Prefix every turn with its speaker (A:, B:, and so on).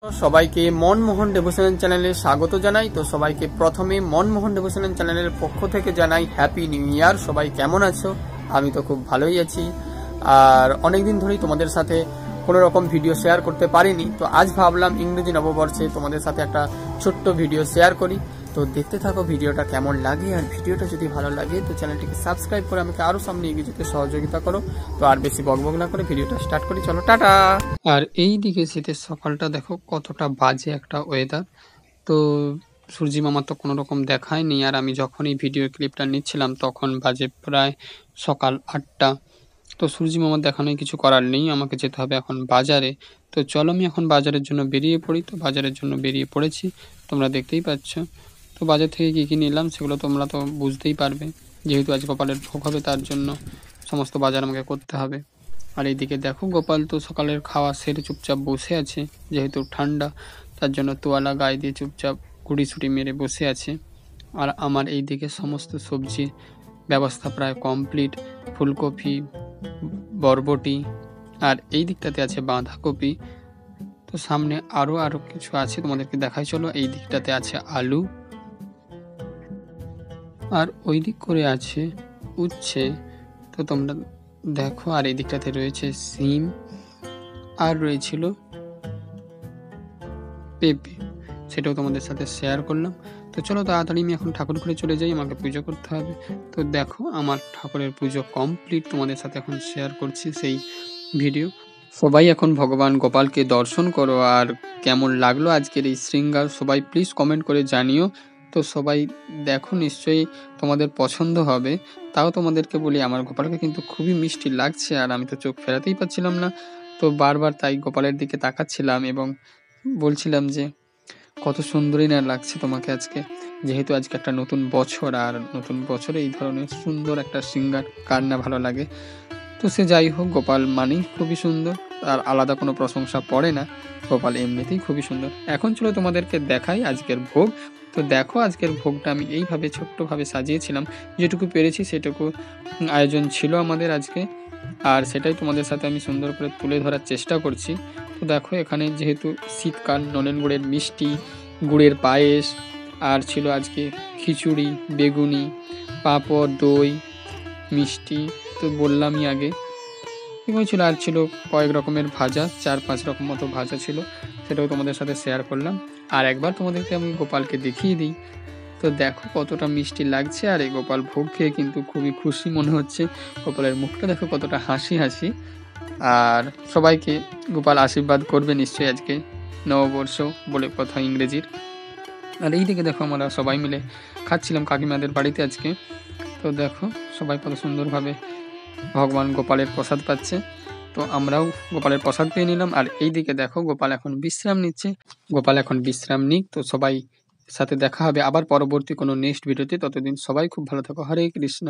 A: সবাইকে মনমোহন ডেভোশনাল চ্যানেলে স্বাগত জানাই। তো সবাইকে প্রথমে মনমোহন ডেভোশনাল চ্যানেলের পক্ষ থেকে জানাই হ্যাপি নিউ ইয়ার। সবাই কেমন আছো? আমি তো খুব ভালোই আছি। আর অনেকদিন ধরেই তোমাদের সাথে কোনো রকম ভিডিও শেয়ার করতে পারিনি, তো আজ ভাবলাম ইংরেজি নববর্ষে তোমাদের সাথে একটা ছোট্ট ভিডিও শেয়ার করি। তো দেখতে থাকো ভিডিওটা কেমন লাগে, আর ভিডিওটা যদি ভালো লাগে তো চ্যানেলটিকে সাবস্ক্রাইব করে আমাকে আরো সামনে এগিয়ে যেতে সহযোগিতা করো। তো আর বেশি বকবক না করে ভিডিওটা স্টার্ট করি, চলো টাটা। আর এই দিকে শীতের সকালটা দেখো কতটা বাজে একটা ওয়েদার। তো সূর্যি মামা তো কোনো রকম দেখায়নি, আর আমি যখন এই ভিডিও ক্লিপটা নিচ্ছিলাম তখন বাজে প্রায় সকাল 8টা। তো সূর্যি মামার দেখানোই কিছু করার নেই, আমাকে যেতে হবে এখন বাজারে। তো চলো আমি এখন বাজারের জন্য বেরিয়ে পড়ি। তো বাজারের জন্য বেরিয়ে পড়েছি, তোমরা দেখতেই পাচ্ছ। তো বাজার থেকে কী কী নিলাম সেগুলো তোমরা তো বুঝতেই পারবে, যেহেতু আজ গোপালের ভোগ হবে তার জন্য সমস্ত বাজার আমাকে করতে হবে। আর এইদিকে দেখো গোপাল তো সকালের খাওয়া সেরে চুপচাপ বসে আছে, যেহেতু ঠান্ডা তার জন্য তোয়ালা গায়ে দিয়ে চুপচাপ গুড়িসুটি মেরে বসে আছে। আর আমার এই দিকে সমস্ত সবজির ব্যবস্থা প্রায় কমপ্লিট। ফুলকপি, বরবটি, আর এই দিকটাতে আছে বাঁধাকপি। তো সামনে আরও কিছু আছে, তোমাদেরকে দেখাই চলো। এই দিকটাতে আছে আলু, আর ওই দিক করে আছে উচ্ছে। তো তোমরা দেখো, আর এই দিকটাতে রয়েছে সিম, আর রয়েছিল পেঁপে, সেটাও তোমাদের সাথে শেয়ার করলাম। তো চলো তাড়াতাড়ি আমি এখন ঠাকুর ঘরে চলে যাই, আমাকে পুজো করতে হবে। তো দেখো আমার ঠাকুরের পুজো কমপ্লিট, তোমাদের সাথে এখন শেয়ার করছি সেই ভিডিও। সবাই এখন ভগবান গোপালকে দর্শন করো। আর কেমন লাগলো আজকের এই শৃঙ্গার সবাই প্লিজ কমেন্ট করে জানিও। তো সবাই দেখো, নিশ্চয়ই তোমাদের পছন্দ হবে। তাও তোমাদেরকে বলি, আমার গোপালকে কিন্তু খুবই মিষ্টি লাগছে, আর আমি তো চোখ ফেরাতেই পারছিলাম না। তো বারবার তাই গোপালের দিকে তাকাচ্ছিলাম এবং বলছিলাম যে কত সুন্দরই না লাগছে তোমাকে আজকে, যেহেতু আজকে একটা নতুন বছর, আর নতুন বছরে এই ধরনের সুন্দর একটা সিঙ্গার কার না ভালো লাগে। তো সে যাই হোক, গোপাল মানেই খুবই সুন্দর, আর আলাদা কোনো প্রশংসা পড়ে না, গোপাল এমনিতেই খুবই সুন্দর। এখন চলো তোমাদেরকে দেখাই আজকের ভোগ। তো দেখো আজকের ভোগটা আমি এইভাবে ছোট্টভাবে সাজিয়েছিলাম, যেটুকু পেরেছি সেটুকু আয়োজন ছিল আমাদের আজকে, আর সেটাই তোমাদের সাথে আমি সুন্দর করে তুলে ধরার চেষ্টা করছি। তো দেখো এখানে যেহেতু শীতকাল, নলেন গুড়ের মিষ্টি, গুড়ের পায়েস, আর ছিল আজকে খিচুড়ি, বেগুনি, পাঁপড়, দই, মিষ্টি তো বললামই আগে, এগুলো ছিল। আর ছিল কয়েক রকমের ভাজা, 4-5 রকম মতো ভাজা ছিল, সেটাও তোমাদের সাথে শেয়ার করলাম। আর একবার তোমাদেরকে আমি গোপালকে দেখিয়ে দিই। তো দেখো কতটা মিষ্টি লাগছে, আর এই গোপাল ভোগ খেয়ে কিন্তু খুবই খুশি মনে হচ্ছে। গোপালের মুখটা দেখো কতটা হাসি হাসি। আর সবাইকে গোপাল আশীর্বাদ করবে নিশ্চয়ই আজকে নববর্ষ বলে কথা ইংরেজির। আর এই দিকে দেখো আমরা সবাই মিলে খাচ্ছিলাম কাকিমাদের বাড়িতে আজকে। তো দেখো সবাই কত সুন্দরভাবে ভগবান গোপালের প্রসাদ পাচ্ছে, তো আমরাও গোপালের প্রসাদ পেয়ে নিলাম। আর এই দিকে দেখো গোপাল এখন বিশ্রাম নিচ্ছে, গোপাল এখন বিশ্রাম নিক। তো সবাই সাথে দেখা হবে আবার পরবর্তী কোনো নেক্সট ভিডিওতে। ততদিন সবাই খুব ভালো থাকো। হরে কৃষ্ণ।